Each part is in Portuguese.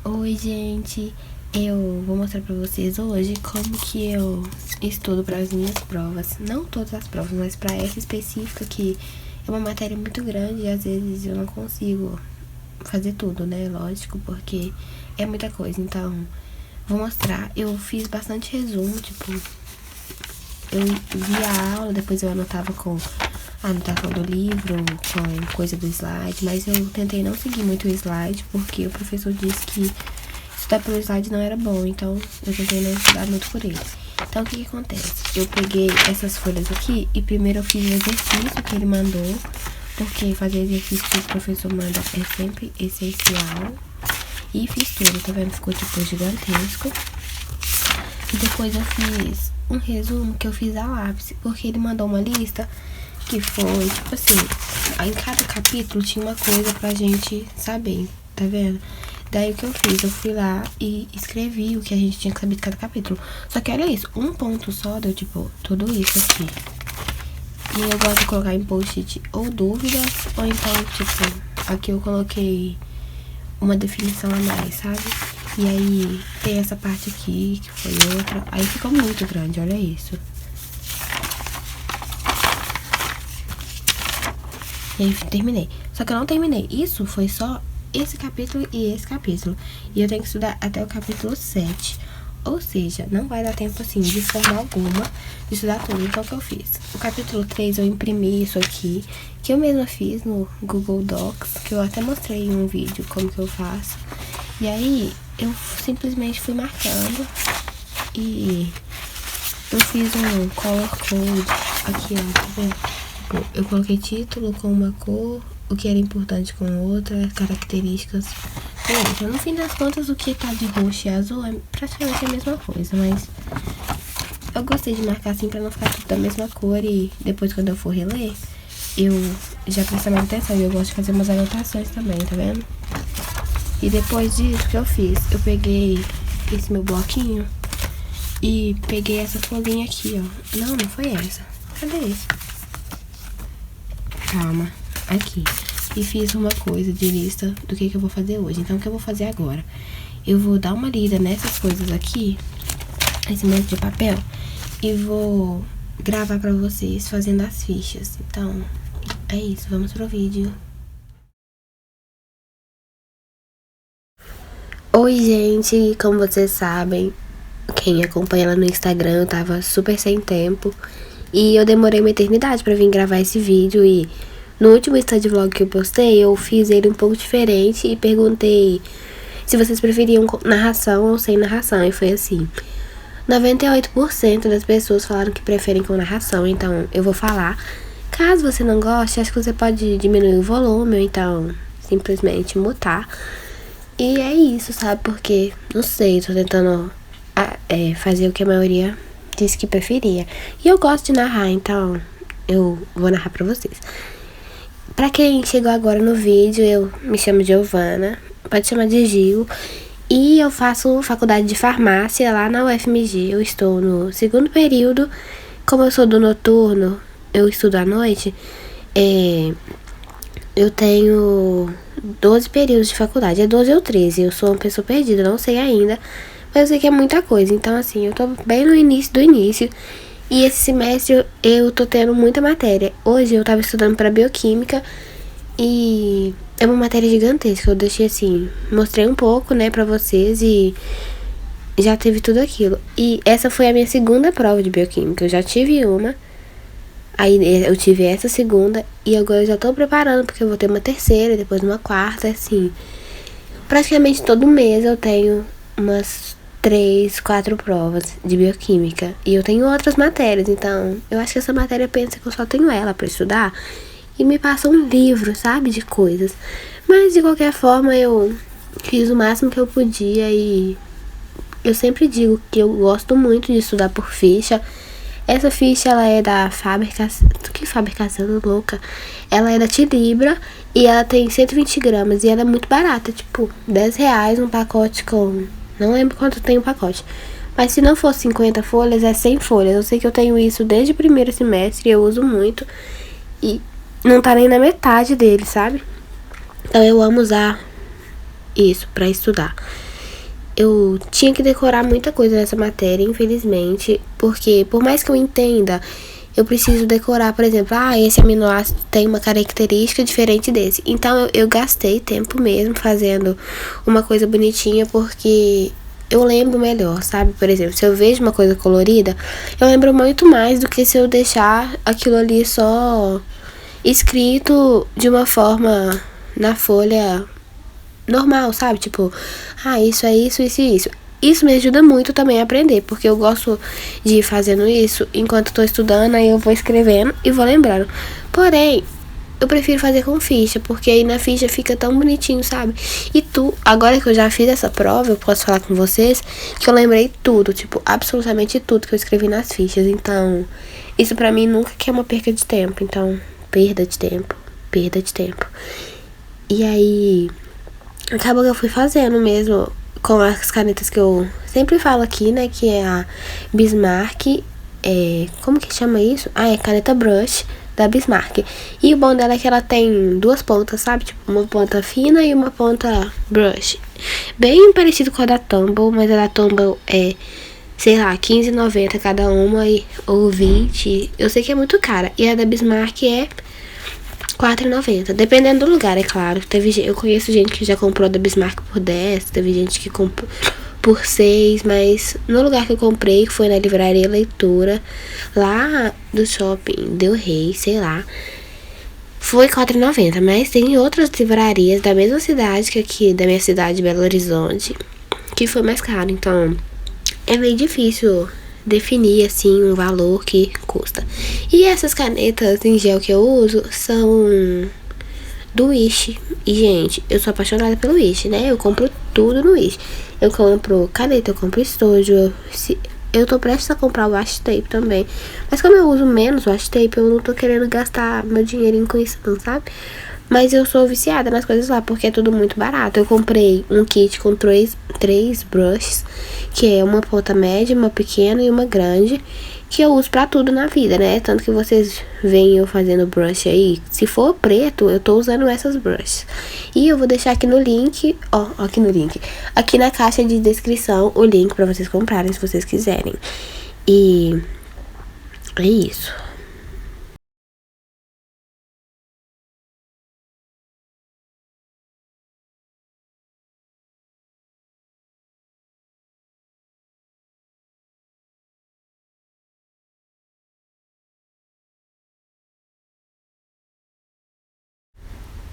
Oi, gente. Eu vou mostrar pra vocês hoje como que eu estudo para as minhas provas. Não todas as provas, mas pra essa específica que é uma matéria muito grande e às vezes eu não consigo fazer tudo, né? Lógico, porque é muita coisa. Então, vou mostrar. Eu fiz bastante resumo, tipo, eu via a aula, depois eu anotava com a anotação do livro, com coisa do slide, mas eu tentei não seguir muito o slide, porque o professor disse que estudar pelo slide não era bom, então eu tentei não estudar muito por ele. Então, o que acontece? Eu peguei essas folhas aqui e primeiro eu fiz o exercício que ele mandou, porque fazer exercício que o professor manda é sempre essencial. E fiz tudo, tá vendo? Ficou tipo gigantesco. E depois eu fiz um resumo que eu fiz a lápis, porque ele mandou uma lista que foi, tipo assim, em cada capítulo tinha uma coisa pra gente saber, tá vendo? Daí o que eu fiz? Eu fui lá e escrevi o que a gente tinha que saber de cada capítulo. Só que olha isso, um ponto só deu, tipo, tudo isso aqui. E eu gosto de colocar em post-it ou dúvidas, ou então, tipo, aqui eu coloquei uma definição a mais, sabe? E aí tem essa parte aqui, que foi outra. Aí ficou muito grande, olha isso. E aí terminei. Só que eu não terminei. Isso foi só esse capítulo e esse capítulo. E eu tenho que estudar até o capítulo 7. Ou seja, não vai dar tempo, assim, de forma alguma, de estudar tudo. Então, o que eu fiz? O capítulo 3 eu imprimi isso aqui, que eu mesma fiz no Google Docs, que eu até mostrei em um vídeo como que eu faço. E aí, eu simplesmente fui marcando e eu fiz um color code aqui, ó, tá vendo? Eu coloquei título com uma cor, o que era importante com outra, características com outra. No fim das contas, o que tá de roxo e azul é praticamente a mesma coisa, mas eu gostei de marcar assim pra não ficar tudo da mesma cor e depois quando eu for reler, eu já prestar mais atenção e eu gosto de fazer umas anotações também, tá vendo? E depois disso, o que eu fiz? Eu peguei esse meu bloquinho e peguei essa folhinha aqui, ó. Não foi essa. Cadê esse? Calma, aqui. E fiz uma coisa de lista do que eu vou fazer hoje. Então, o que eu vou fazer agora? Eu vou dar uma lida nessas coisas aqui, esse monte de papel, e vou gravar pra vocês fazendo as fichas. Então, é isso. Vamos pro vídeo. Oi, gente. Como vocês sabem, quem acompanha ela no Instagram, eu tava super sem tempo. E eu demorei uma eternidade pra vir gravar esse vídeo e no último Insta Vlog que eu postei, eu fiz ele um pouco diferente e perguntei se vocês preferiam narração ou sem narração. E foi assim, 98% das pessoas falaram que preferem com narração, então eu vou falar. Caso você não goste, acho que você pode diminuir o volume ou então simplesmente mutar. E é isso, sabe? Porque, não sei, tô tentando fazer o que a maioria disse que preferia. E eu gosto de narrar, então eu vou narrar pra vocês. Pra quem chegou agora no vídeo, eu me chamo Giovana, pode chamar de Gil. E eu faço faculdade de farmácia lá na UFMG. Eu estou no segundo período. Como eu sou do noturno, eu estudo à noite. Eu tenho 12 períodos de faculdade, é 12 ou 13. Eu sou uma pessoa perdida, não sei ainda. Mas eu sei que é muita coisa, então assim, eu tô bem no início do início. E esse semestre eu tô tendo muita matéria. Hoje eu tava estudando pra bioquímica e é uma matéria gigantesca. Eu deixei assim, mostrei um pouco, né, pra vocês e já teve tudo aquilo. E essa foi a minha segunda prova de bioquímica. Eu já tive uma, aí eu tive essa segunda e agora eu já tô preparando porque eu vou ter uma terceira, depois uma quarta, assim. Praticamente todo mês eu tenho umas 3, 4 provas de bioquímica. E eu tenho outras matérias, então eu acho que essa matéria pensa que eu só tenho ela pra estudar e me passa um livro, sabe, de coisas. Mas de qualquer forma eu fiz o máximo que eu podia e eu sempre digo que eu gosto muito de estudar por ficha. Essa ficha, ela é da fabricação... Que fabricação louca? Ela é da Tilibra e ela tem 120 gramas e ela é muito barata, tipo, R$10 um pacote com... Não lembro quanto tem o pacote. Mas se não for 50 folhas, é 100 folhas. Eu sei que eu tenho isso desde o primeiro semestre e eu uso muito. E não tá nem na metade dele, sabe? Então eu amo usar isso pra estudar. eu tinha que decorar muita coisa nessa matéria, infelizmente, porque por mais que eu entenda, eu preciso decorar, por exemplo, esse aminoácido tem uma característica diferente desse. Então eu gastei tempo mesmo fazendo uma coisa bonitinha, porque eu lembro melhor, sabe? Por exemplo, se eu vejo uma coisa colorida, eu lembro muito mais do que se eu deixar aquilo ali só escrito de uma forma na folha normal, sabe? Tipo, isso é isso, isso e isso. Isso me ajuda muito também a aprender, porque eu gosto de ir fazendo isso enquanto tô estudando, aí eu vou escrevendo e vou lembrando. Porém, eu prefiro fazer com ficha, porque aí na ficha fica tão bonitinho, sabe? E agora que eu já fiz essa prova, eu posso falar com vocês que eu lembrei tudo, tipo, absolutamente tudo que eu escrevi nas fichas. Então, isso pra mim nunca que é uma perca de tempo. Então, perda de tempo, perda de tempo. E aí, acabou que eu fui fazendo mesmo com as canetas que eu sempre falo aqui, né? Que é a Bismarck. Como que chama isso? É caneta brush da Bismarck. E o bom dela é que ela tem duas pontas, sabe? Tipo, uma ponta fina e uma ponta brush. Bem parecido com a da Tumble, mas a da Tumble é, sei lá, R$15,90 cada uma, ou 20. Eu sei que é muito cara. E a da Bismarck é R$4,90. Dependendo do lugar, é claro. Eu conheço gente que já comprou da Bismarck por 10. Teve gente que comprou por 6. Mas no lugar que eu comprei, que foi na Livraria Leitura, lá do shopping Del Rey, sei lá, foi R$4,90. Mas tem outras livrarias da mesma cidade que aqui, da minha cidade, Belo Horizonte, que foi mais caro. Então, é meio difícil definir, assim, um valor que custa. E essas canetas em gel que eu uso são do Wish. E, gente, eu sou apaixonada pelo Wish, né? Eu compro tudo no Wish. Eu compro caneta, eu compro estojo. Eu tô prestes a comprar o washi tape também. Mas como eu uso menos washi tape, eu não tô querendo gastar meu dinheirinho com isso, não, sabe? Mas eu sou viciada nas coisas lá, porque é tudo muito barato. Eu comprei um kit com três brushes, que é uma ponta média, uma pequena e uma grande, que eu uso pra tudo na vida, né? Tanto que vocês veem eu fazendo brush aí. Se for preto, eu tô usando essas brushes. E eu vou deixar aqui no link, aqui no link, aqui na caixa de descrição, o link pra vocês comprarem, se vocês quiserem. E é isso.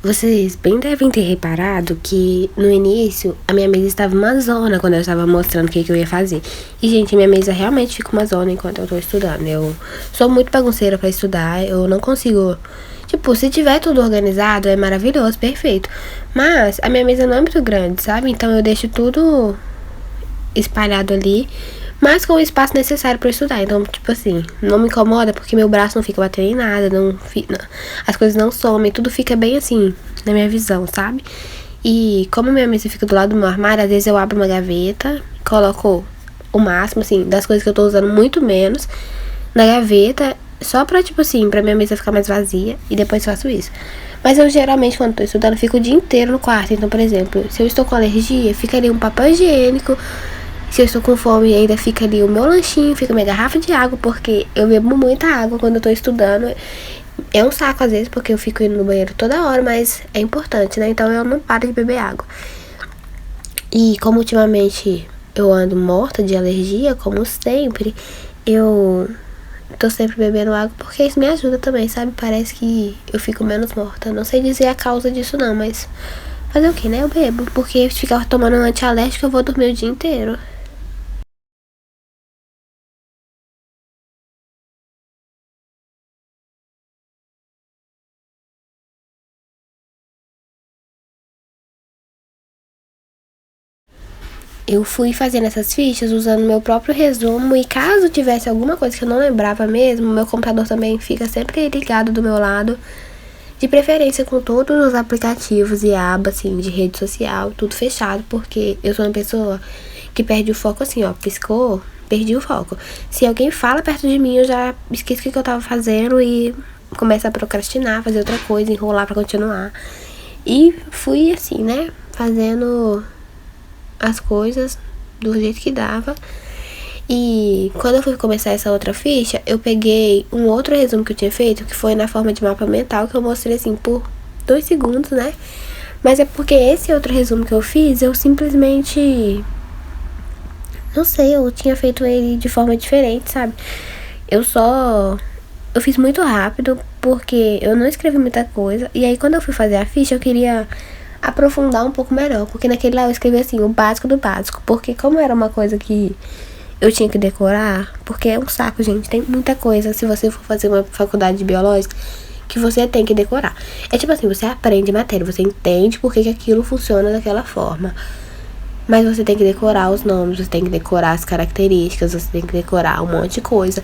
Vocês bem devem ter reparado que no início a minha mesa estava uma zona quando eu estava mostrando o que eu ia fazer. E, gente, a minha mesa realmente fica uma zona enquanto eu tô estudando. Eu sou muito bagunceira pra estudar, eu não consigo. Tipo, se tiver tudo organizado, é maravilhoso, perfeito. Mas a minha mesa não é muito grande, sabe? Então eu deixo tudo espalhado ali, mas com o espaço necessário pra eu estudar. Então, tipo assim, não me incomoda porque meu braço não fica batendo em nada, as coisas não somem, tudo fica bem assim, na minha visão, sabe? E como minha mesa fica do lado do meu armário, às vezes eu abro uma gaveta, coloco o máximo, assim, das coisas que eu tô usando muito menos na gaveta, só pra, tipo assim, pra minha mesa ficar mais vazia, e depois faço isso. Mas eu geralmente, quando tô estudando, fico o dia inteiro no quarto. Então, por exemplo, se eu estou com alergia, fica ali um papel higiênico. Se eu estou com fome, ainda fica ali o meu lanchinho, fica minha garrafa de água, porque eu bebo muita água quando eu tô estudando. É um saco às vezes, porque eu fico indo no banheiro toda hora, mas é importante, né? Então eu não paro de beber água. E como ultimamente eu ando morta de alergia, como sempre, eu tô sempre bebendo água, porque isso me ajuda também, sabe? Parece que eu fico menos morta. Não sei dizer a causa disso não, mas fazer o que, né? Eu bebo, porque se ficar tomando um antialérgico eu vou dormir o dia inteiro. Eu fui fazendo essas fichas usando meu próprio resumo, e caso tivesse alguma coisa que eu não lembrava mesmo, meu computador também fica sempre ligado do meu lado, de preferência com todos os aplicativos e abas, assim, de rede social, tudo fechado, porque eu sou uma pessoa que perde o foco assim, piscou, perdi o foco. Se alguém fala perto de mim, eu já esqueço o que eu tava fazendo e começo a procrastinar, fazer outra coisa, enrolar pra continuar. E fui assim, né, fazendo as coisas do jeito que dava. E quando eu fui começar essa outra ficha, eu peguei um outro resumo que eu tinha feito, que foi na forma de mapa mental, que eu mostrei assim por 2 segundos, né? Mas é porque esse outro resumo que eu fiz, eu simplesmente, não sei, eu tinha feito ele de forma diferente, sabe? Eu fiz muito rápido, porque eu não escrevi muita coisa. E aí quando eu fui fazer a ficha, eu queria aprofundar um pouco melhor, porque naquele lá eu escrevi assim, o básico do básico. Porque como era uma coisa que eu tinha que decorar, porque é um saco, gente. Tem muita coisa, se você for fazer uma faculdade de biológica, que você tem que decorar. É tipo assim, você aprende matéria, você entende por que aquilo funciona daquela forma. Mas você tem que decorar os nomes, você tem que decorar as características, você tem que decorar um monte de coisa.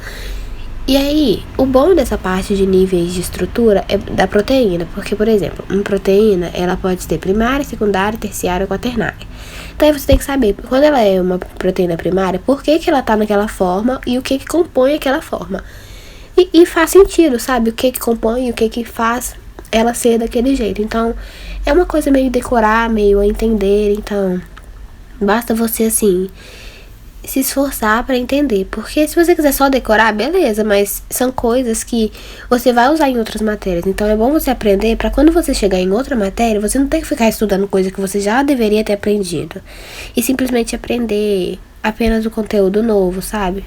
E aí, o bom dessa parte de níveis de estrutura é da proteína, porque, por exemplo, uma proteína, ela pode ter primária, secundária, terciária ou quaternária. Então aí você tem que saber, quando ela é uma proteína primária, por que ela tá naquela forma e o que compõe aquela forma. E faz sentido, sabe? O que compõe e o que faz ela ser daquele jeito. Então, é uma coisa meio decorar, meio a entender, então basta você, assim, se esforçar pra entender. Porque se você quiser só decorar, beleza, mas são coisas que você vai usar em outras matérias. Então é bom você aprender pra quando você chegar em outra matéria, você não ter que ficar estudando coisa que você já deveria ter aprendido. E simplesmente aprender apenas o conteúdo novo, sabe?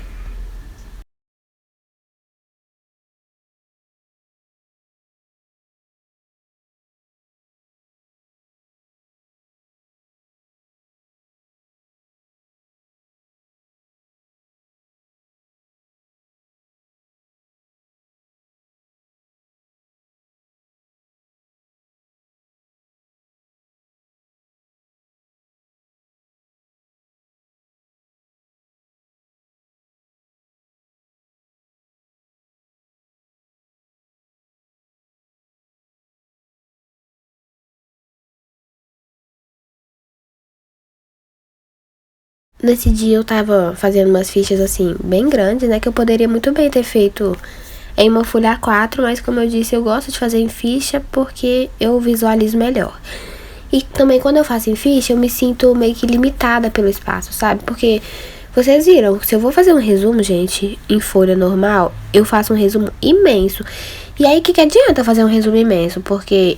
Nesse dia eu tava fazendo umas fichas assim, bem grandes, né? Que eu poderia muito bem ter feito em uma folha A4, mas como eu disse, eu gosto de fazer em ficha porque eu visualizo melhor. E também quando eu faço em ficha, eu me sinto meio que limitada pelo espaço, sabe? Porque vocês viram, se eu vou fazer um resumo, gente, em folha normal, eu faço um resumo imenso. E aí, que adianta fazer um resumo imenso? Porque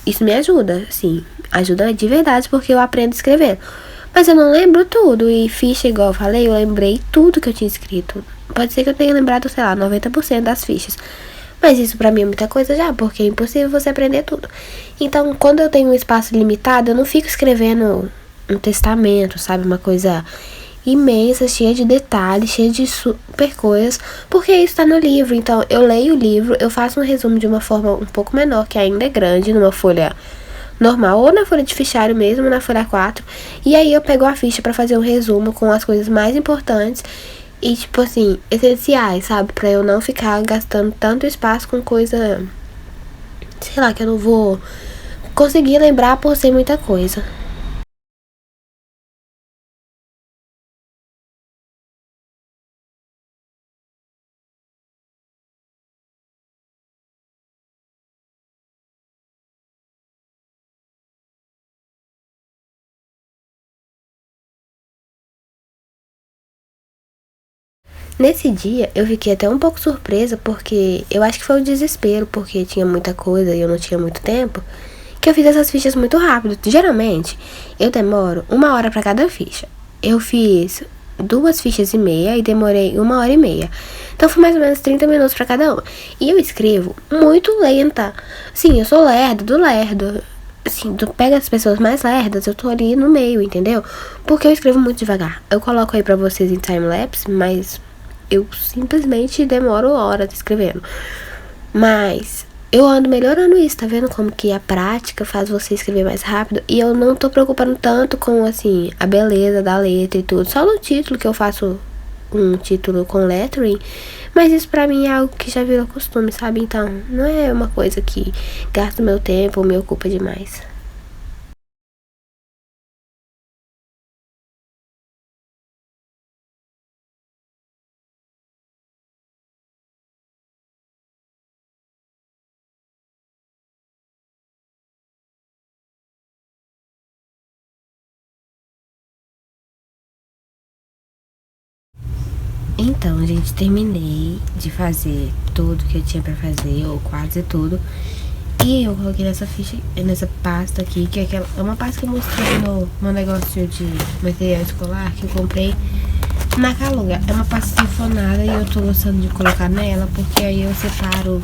isso me ajuda, sim, ajuda de verdade, porque eu aprendo escrevendo. Mas eu não lembro tudo, e ficha, igual eu falei, eu lembrei tudo que eu tinha escrito. Pode ser que eu tenha lembrado, sei lá, 90% das fichas. Mas isso pra mim é muita coisa já, porque é impossível você aprender tudo. Então, quando eu tenho um espaço limitado, eu não fico escrevendo um testamento, sabe? Uma coisa imensa, cheia de detalhes, cheia de super coisas, porque isso tá no livro. Então, eu leio o livro, eu faço um resumo de uma forma um pouco menor, que ainda é grande, numa folha normal, ou na folha de fichário mesmo, na folha 4. E aí eu pego a ficha pra fazer um resumo com as coisas mais importantes e, tipo assim, essenciais, sabe? Pra eu não ficar gastando tanto espaço com coisa, sei lá, que eu não vou conseguir lembrar por ser muita coisa. Nesse dia eu fiquei até um pouco surpresa porque eu acho que foi o desespero, porque tinha muita coisa e eu não tinha muito tempo, que eu fiz essas fichas muito rápido. Geralmente eu demoro 1 hora pra cada ficha. Eu fiz 2 fichas e meia e demorei 1 hora e meia. Então foi mais ou menos 30 minutos pra cada uma. E eu escrevo muito lenta. Sim, eu sou lerdo do lerdo. Assim, tu pega as pessoas mais lerdas, eu tô ali no meio, entendeu? Porque eu escrevo muito devagar. Eu coloco aí pra vocês em timelapse, mas eu simplesmente demoro horas escrevendo. Mas eu ando melhorando isso, tá vendo como que a prática faz você escrever mais rápido? E eu não tô preocupando tanto com, assim, a beleza da letra e tudo. Só no título que eu faço um título com lettering. Mas isso pra mim é algo que já virou costume, sabe? Então, não é uma coisa que gasta meu tempo ou me ocupa demais. Então, gente, terminei de fazer tudo que eu tinha pra fazer, ou quase tudo. E eu coloquei nessa ficha, nessa pasta aqui, que é uma pasta que eu mostrei no meu negócio de material escolar que eu comprei na Calunga. É uma pasta sifonada e eu tô gostando de colocar nela, porque aí eu separo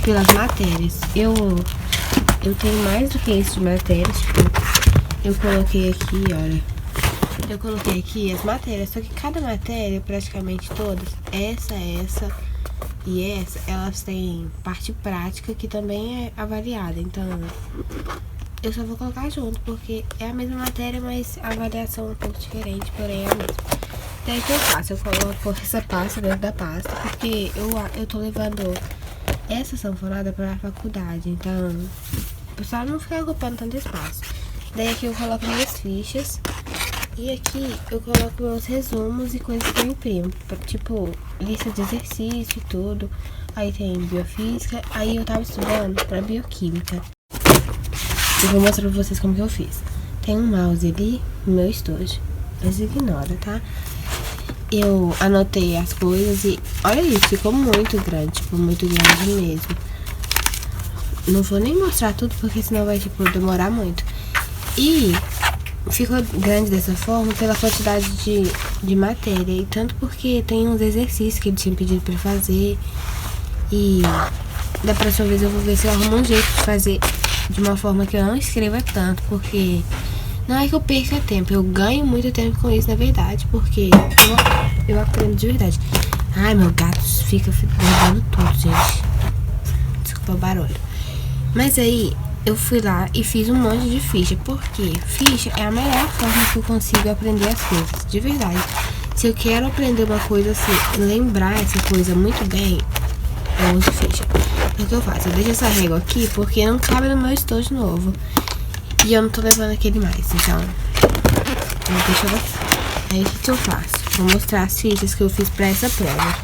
pelas matérias. Eu tenho mais do que isso de matérias, tipo, eu coloquei aqui, olha. Eu coloquei aqui as matérias, só que cada matéria, praticamente todas, essa e essa, elas têm parte prática que também é avaliada. Então, eu só vou colocar junto, porque é a mesma matéria, mas a avaliação é um pouco diferente, porém é a mesma. Daí o que eu faço? Eu coloco essa pasta dentro da pasta, porque eu tô levando essa sanfonada pra faculdade, então, o pessoal não fica ocupando tanto espaço. Daí aqui eu coloco minhas fichas. E aqui eu coloco meus resumos e coisas que eu imprimo, tipo lista de exercício e tudo. Aí tem biofísica, aí eu tava estudando pra bioquímica. Eu vou mostrar pra vocês como que eu fiz. Tem um mouse ali no meu estojo, mas ignora, tá? Eu anotei as coisas e olha isso, ficou muito grande, tipo, muito grande mesmo. Não vou nem mostrar tudo porque senão vai, tipo, demorar muito. E ficou grande dessa forma pela quantidade de matéria. E tanto porque tem uns exercícios que ele tinha pedido pra fazer. E da próxima vez eu vou ver se eu arrumo um jeito de fazer de uma forma que eu não escreva tanto. Porque não é que eu perca tempo, eu ganho muito tempo com isso, na verdade. Porque eu aprendo de verdade. Ai, meu gato fica derrubando tudo, gente. Desculpa o barulho. Mas aí eu fui lá e fiz um monte de ficha, porque ficha é a melhor forma que eu consigo aprender as coisas, de verdade. Se eu quero aprender uma coisa assim, lembrar essa coisa muito bem, eu uso ficha. O que eu faço? Eu deixo essa régua aqui, porque não cabe no meu estojo novo. E eu não tô levando aquele mais, então eu deixo ela aqui. Aí o que eu faço? Vou mostrar as fichas que eu fiz pra essa prova.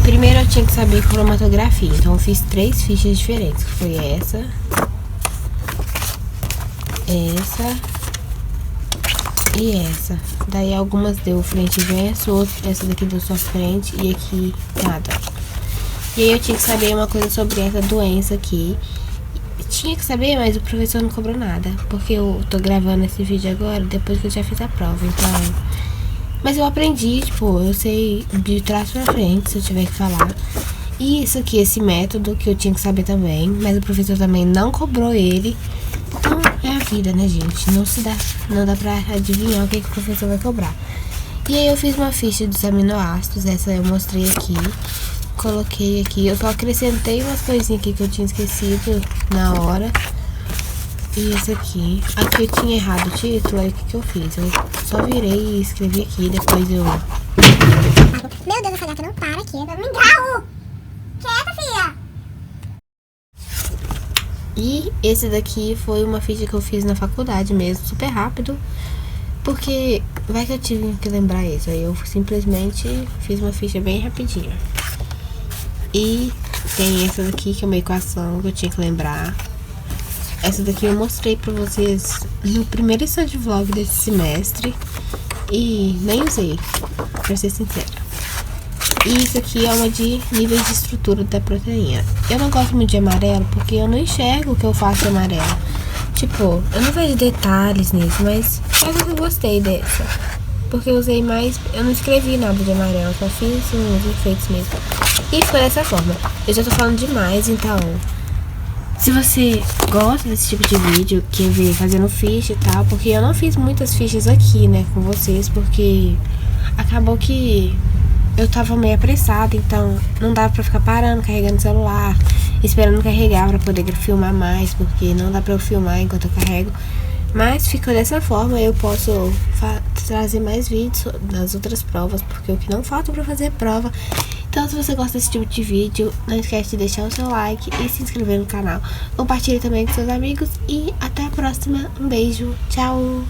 Primeiro eu tinha que saber cromatografia, então eu fiz 3 fichas diferentes, que foi essa e essa. Daí algumas deu frente e verso, essa daqui deu só frente e aqui nada. E aí eu tinha que saber uma coisa sobre essa doença aqui. Tinha que saber, mas o professor não cobrou nada, porque eu tô gravando esse vídeo agora, depois que eu já fiz a prova, então... Mas eu aprendi, tipo, eu sei de trás pra frente, se eu tiver que falar. E isso aqui, esse método que eu tinha que saber também, mas o professor também não cobrou ele. Então, é a vida, né, gente? Não dá pra adivinhar o que o professor vai cobrar. E aí eu fiz uma ficha dos aminoácidos, essa eu mostrei aqui. Coloquei aqui, eu só acrescentei umas coisinhas aqui que eu tinha esquecido na hora. E esse aqui eu tinha errado o título, aí o que eu fiz? Eu só virei e escrevi aqui, depois eu... Meu Deus, essa gata não para aqui, vai me engaú! Quieta, filha! E esse daqui foi uma ficha que eu fiz na faculdade mesmo, super rápido. Porque vai que eu tive que lembrar isso, aí eu simplesmente fiz uma ficha bem rapidinho. E tem essa daqui que é uma equação que eu tinha que lembrar. Essa daqui eu mostrei pra vocês no primeiro Study Vlog desse semestre e nem usei, pra ser sincera. E isso aqui é uma de níveis de estrutura da proteína. Eu não gosto muito de amarelo porque eu não enxergo o que eu faço de amarelo. Tipo, eu não vejo detalhes nisso, mas eu gostei dessa. Porque eu usei mais, eu não escrevi nada de amarelo, só fiz uns efeitos mesmo. E ficou dessa forma. Eu já tô falando demais, então... Se você gosta desse tipo de vídeo, quer ver fazendo ficha e tal, porque eu não fiz muitas fichas aqui, né, com vocês, porque acabou que eu tava meio apressada, então não dava pra ficar parando, carregando o celular, esperando carregar pra poder filmar mais, porque não dá pra eu filmar enquanto eu carrego. Mas ficou dessa forma, eu posso trazer mais vídeos das outras provas, porque o que não falta pra fazer é prova. Então, se você gosta desse tipo de vídeo, não esquece de deixar o seu like e se inscrever no canal. Compartilhe também com seus amigos e até a próxima. Um beijo, tchau!